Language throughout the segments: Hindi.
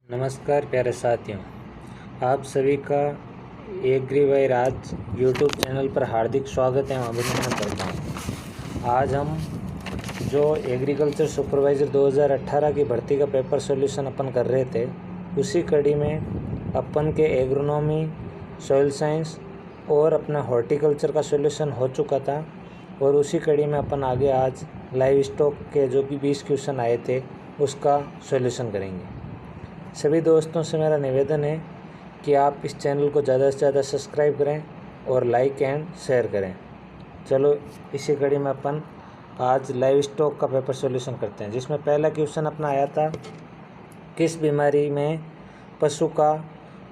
नमस्कार प्यारे साथियों, आप सभी का एग्रीवाई राज यूट्यूब चैनल पर हार्दिक स्वागत एवं अभिनंदन करता हूँ। आज हम जो एग्रीकल्चर सुपरवाइज़र 2018 की भर्ती का पेपर सॉल्यूशन अपन कर रहे थे, उसी कड़ी में अपन के एग्रोनॉमी, सॉइल साइंस और अपना हॉर्टिकल्चर का सॉल्यूशन हो चुका था और उसी कड़ी में अपन आगे आज लाइव स्टॉक के जो कि 20 क्वेश्चन आए थे उसका सॉल्यूशन करेंगे। सभी दोस्तों से मेरा निवेदन है कि आप इस चैनल को ज़्यादा से ज़्यादा सब्सक्राइब करें और लाइक एंड शेयर करें। चलो इसी कड़ी में अपन आज लाइव स्टॉक का पेपर सॉल्यूशन करते हैं, जिसमें पहला क्वेश्चन अपना आया था, किस बीमारी में पशु का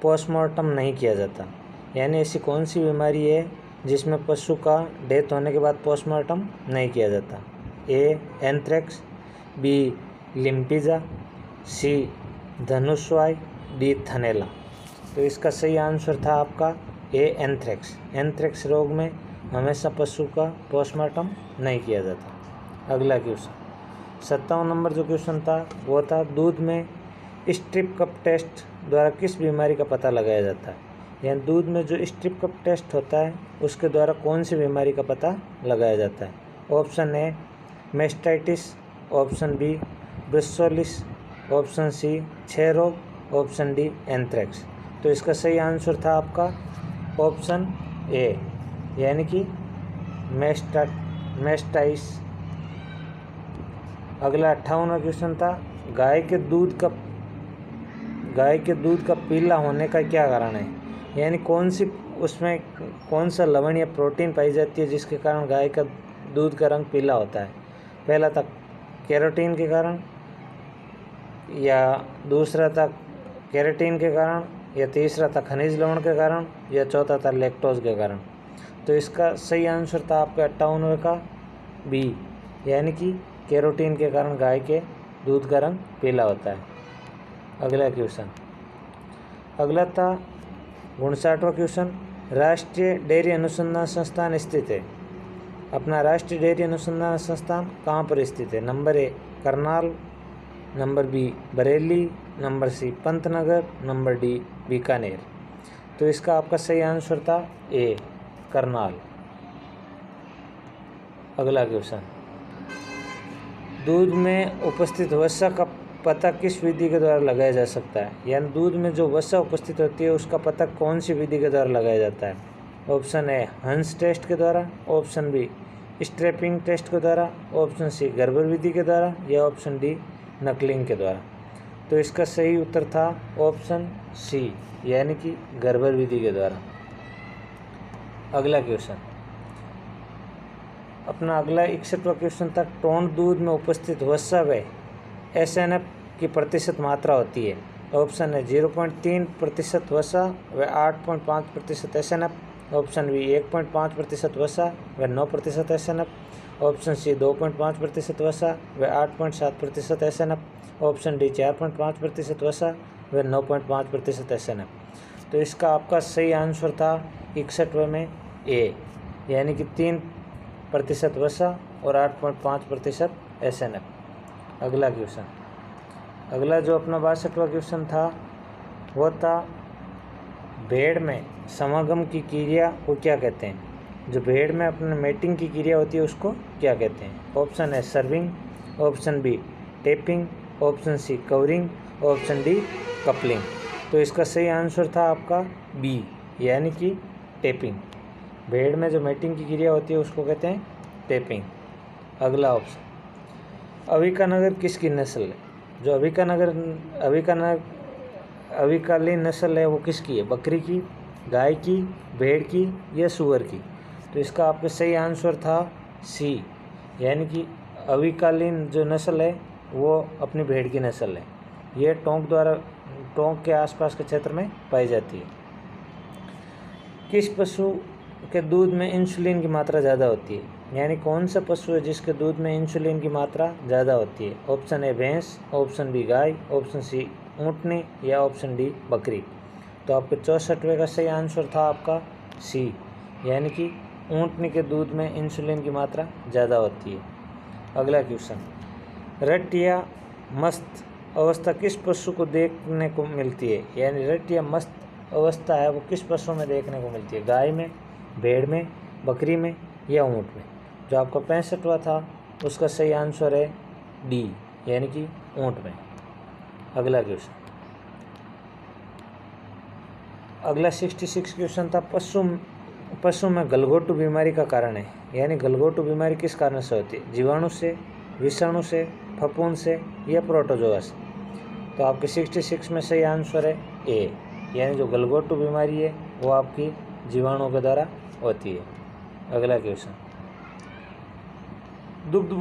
पोस्टमार्टम नहीं किया जाता। यानी ऐसी कौन सी बीमारी है जिसमें पशु का डेथ होने के बाद पोस्टमार्टम नहीं किया जाता। ए एंथ्रेक्स, बी लिम्पिजा, सी धनुष्वाई, डी थनैला। तो इसका सही आंसर था आपका ए एंथ्रेक्स। एंथ्रेक्स रोग में हमेशा पशु का पोस्टमार्टम नहीं किया जाता। अगला क्वेश्चन 57 नंबर जो क्वेश्चन था वो था, दूध में स्ट्रिप कप टेस्ट द्वारा किस बीमारी का पता लगाया जाता है। यानी दूध में जो स्ट्रिप कप टेस्ट होता है उसके द्वारा कौन सी बीमारी का पता लगाया जाता है। Option A mastitis, option B brucellosis, option C क्षय रोग, ऑप्शन डी एंथ्रेक्स। तो इसका सही आंसर था आपका ऑप्शन ए, यानी कि मेस्टाइस। अगला 58वां क्वेश्चन था, गाय के दूध का पीला होने का क्या कारण है। यानी उसमें कौन सा लवण या प्रोटीन पाई जाती है जिसके कारण गाय का दूध का रंग पीला होता है। पहला था केरोटीन के कारण, या दूसरा था केराटिन के कारण, या तीसरा था खनिज लवण के कारण, या चौथा था लैक्टोज के कारण। तो इसका सही आंसर था आपका 58वें का बी, यानी कि केरोटीन के कारण गाय के दूध का रंग पीला होता है। अगला क्वेश्चन, अगला था 59वां क्वेश्चन, राष्ट्रीय डेयरी अनुसंधान संस्थान स्थित है। अपना राष्ट्रीय डेयरी अनुसंधान संस्थान कहाँ पर स्थित है। Number A Karnal, number B Bareilly, number C Pantnagar, number D Bikaner. तो इसका आपका सही आंसर था ए करनाल। अगला क्वेश्चन, दूध में उपस्थित वसा का पता किस विधि के द्वारा लगाया जा सकता है। यानी दूध में जो वसा उपस्थित होती है उसका पता कौन सी विधि के द्वारा लगाया जाता है। ऑप्शन ए हंस टेस्ट के द्वारा, ऑप्शन बी स्ट्रैपिंग टेस्ट के द्वारा, ऑप्शन सी गर्भर विधि के द्वारा, या ऑप्शन डी नकलिंग के द्वारा। तो इसका सही उत्तर था ऑप्शन सी, यानी कि गर्भर विधि के द्वारा। अगला क्वेश्चन, अपना अगला 61वां क्वेश्चन था, टोंड दूध में उपस्थित वसा व SNF की प्रतिशत मात्रा होती है। ऑप्शन है 0.3% वसा व 8.5% SNF, ऑप्शन बी 1.5% वसा व 9% SNF, ऑप्शन सी 2.5% वसा व 8.7% SNF, ऑप्शन डी 4.5% वसा व 9.5% SNF। तो इसका आपका सही आंसर था 61वें में ए, यानी कि 3% वसा और 8.5% SNF। अगला क्वेश्चन, अगला जो अपना 62वां क्वेश्चन था वो था, भेड़ में समागम की क्रिया को क्या कहते हैं। जो भेड़ में अपने मेटिंग की क्रिया होती है उसको क्या कहते हैं। ऑप्शन है serving, option B taping, option C covering, option D coupling. तो इसका सही आंसर था आपका बी, यानी कि टेपिंग। भेड़ में जो मेटिंग की क्रिया होती है उसको कहते हैं टेपिंग। अगला ऑप्शन, अविकानगर किसकी नस्ल है। जो अविकालीन नस्ल है वो किसकी है। बकरी की, गाय की, भेड़ की, या सुअर की। तो इसका आपका सही आंसर था सी, यानी कि अविकालीन जो नस्ल है वो अपनी भेड़ की नस्ल है। ये टोंक के आसपास के क्षेत्र में पाई जाती है। किस पशु के दूध में इंसुलिन की मात्रा ज़्यादा होती है। यानी कौन सा पशु है जिसके दूध में इंसुलिन की मात्रा ज़्यादा होती है। ऑप्शन ए भैंस, ऑप्शन बी गाय, ऑप्शन सी ऊँटनी, या ऑप्शन डी बकरी। तो आपके 64वें का सही आंसर था आपका सी, यानी कि ऊँटनी के दूध में इंसुलिन की मात्रा ज़्यादा होती है। अगला क्वेश्चन, रट या मस्त अवस्था किस पशु को देखने को मिलती है, यानी रट या मस्त अवस्था है वो किस पशु में देखने को मिलती है, गाय में, भेड़ में, बकरी में या ऊँट में। जो आपका 65वां था उसका सही आंसर है डी, यानी कि ऊँट में। अगला क्वेश्चन, अगला 66 क्वेश्चन था पशु में गलघोटू बीमारी का कारण है, यानी गलघोटू बीमारी किस कारण से होती है, जीवाणु से, विषाणु से, फफूंद से या प्रोटोजोआ से। तो आपके 66 में सही आंसर है ए, यानी जो गलघोटू बीमारी है वो आपकी जीवाणुओं के द्वारा होती है। अगला क्वेश्चन, दुग्ध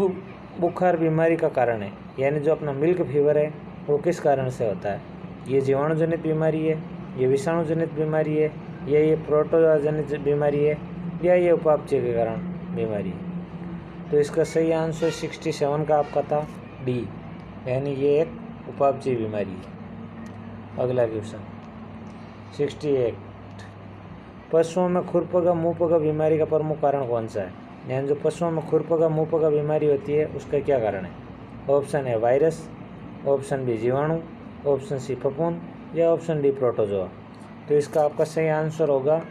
बुखार बीमारी का कारण है, यानी जो अपना मिल्क फीवर है वो किस कारण से होता है, ये जीवाणु जनित बीमारी है, ये विषाणु जनित बीमारी है, या ये प्रोटोजोआ जनित बीमारी है, या ये उपापचय के कारण बीमारी है। तो इसका सही आंसर 67 का आपका था डी, यानी ये एक उपापचय बीमारी है। अगला क्वेश्चन 68, पशुओं में खुरपका मुंहपका बीमारी का प्रमुख कारण कौन सा है, यानी जो पशुओं में खुरपका मुंहपका बीमारी होती है उसका क्या कारण है। Option A virus, option B जीवाणु, ऑप्शन सी फफूंद या ऑप्शन डी प्रोटोजोआ। तो इसका आपका सही आंसर होगा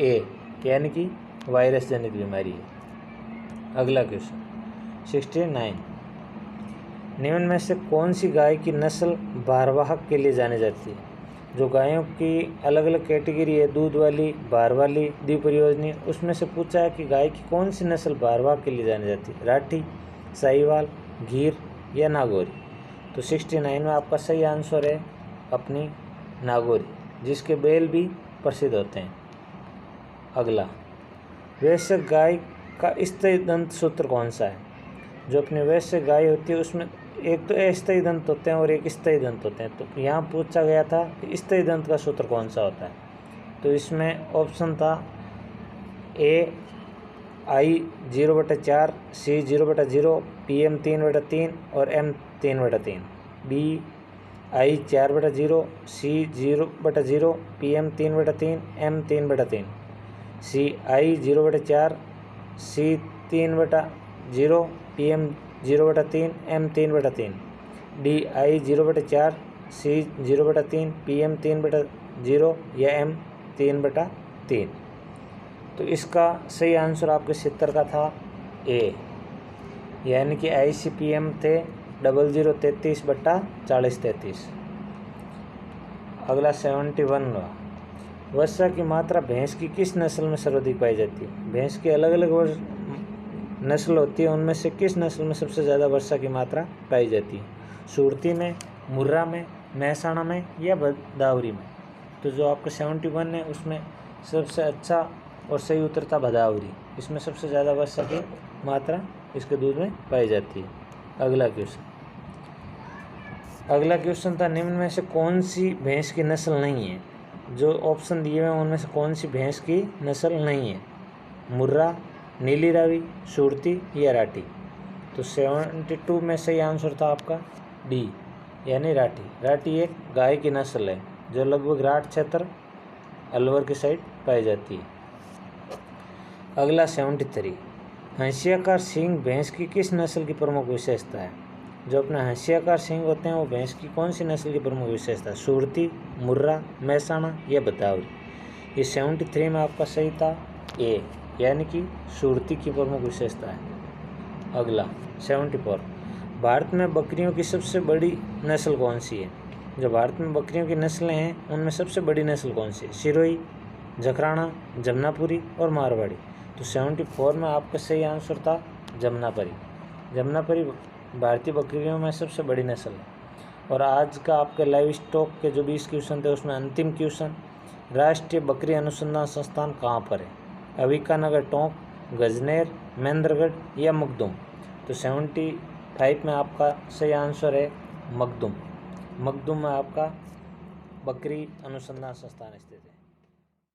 ए, यानी कि वायरस जनित बीमारी है। अगला क्वेश्चन 69, निम्न में से कौन सी गाय की नस्ल भारवाहक के लिए जानी जाती है। जो गायों की अलग अलग कैटेगरी है, दूध वाली, भार वाली, द्विप्रयोजनी, उसमें से पूछा है कि गाय की कौन सी नस्ल भारवाहक के लिए जानी जाती है, राठी, साहिवाल, गीर या नागौरी। तो 69 में आपका सही आंसर है अपनी नागौरी, जिसके बैल भी प्रसिद्ध होते हैं। अगला, वैश्य गाय का स्तयी दंत सूत्र कौन सा है। जो अपनी वैश्य गाय होती है उसमें एक तो अस्थयी दंत होते हैं और एक स्तयी दंत होते हैं। तो यहाँ पूछा गया था कि स्तयी दंत का सूत्र कौन सा होता है। तो इसमें ऑप्शन था ए आई 0/4, सी 0/0, PM 3/3 और M 3/3, B I 4/0, C 0/0, PM 3/3, M 3/3, C I 0/4, C 3/0, PM 0/3, M 3/3, D I 0/4, C 0/3, PM 3/0 या M 3/3। तो इसका सही आंसर आपके 70 का था ए, यानी कि ICPM थे 0033/4033। अगला 71, वर्षा की मात्रा भैंस की किस नस्ल में सर्वाधिक पाई जाती है। भैंस की अलग अलग नस्ल होती है, उनमें से किस नस्ल में सबसे ज़्यादा वर्षा की मात्रा पाई जाती है, सुरती में, मुर्रा में, महसाणा में या भदावरी में। तो जो आपका 71 है उसमें सबसे अच्छा और सही उत्तर था भदावरी, इसमें सबसे ज़्यादा वर्षा की मात्रा इसके दूध में पाई जाती है। अगला क्वेश्चन था निम्न में से कौन सी भैंस की नस्ल नहीं है। जो ऑप्शन दिए हुए हैं उनमें से कौन सी भैंस की नस्ल नहीं है, मुर्रा, नीली रावी, सुरती या राठी। तो 72 में सही आंसर था आपका डी, यानी राठी। राठी एक गाय की नस्ल है जो लगभग राठ क्षेत्र अलवर की साइड पाई जाती है। अगला 73, हंसियाकार सींग भैंस की किस नस्ल की प्रमुख विशेषता है। जो अपने हंसियाकार सींग होते हैं वो भैंस की कौन सी नस्ल की प्रमुख विशेषता है, सुरती, मुर्रा, महसाणा या भदावरी। ये 73 में आपका सही था ए, यानी कि सुरती की प्रमुख विशेषता है। अगला 74, भारत में बकरियों की सबसे बड़ी नस्ल कौन सी है। जो भारत में बकरियों की नस्लें हैं उनमें सबसे बड़ी नस्ल कौन सी है, सिरोही, जखराना, जमनापुरी और मारवाड़ी। तो 74 में आपका सही आंसर था जमनापरी। जमनापरी भारतीय बकरियों में सबसे बड़ी नस्ल है। और आज का आपके लाइव स्टॉक के जो 20 क्वेश्चन थे उसमें अंतिम क्वेश्चन, राष्ट्रीय बकरी अनुसंधान संस्थान कहाँ पर है, अविकानगर टोंक, गजनेर, महेंद्रगढ़ या मखदूम। तो 75 में आपका सही आंसर है मखदूम। मखदूम में आपका बकरी अनुसंधान संस्थान स्थित है।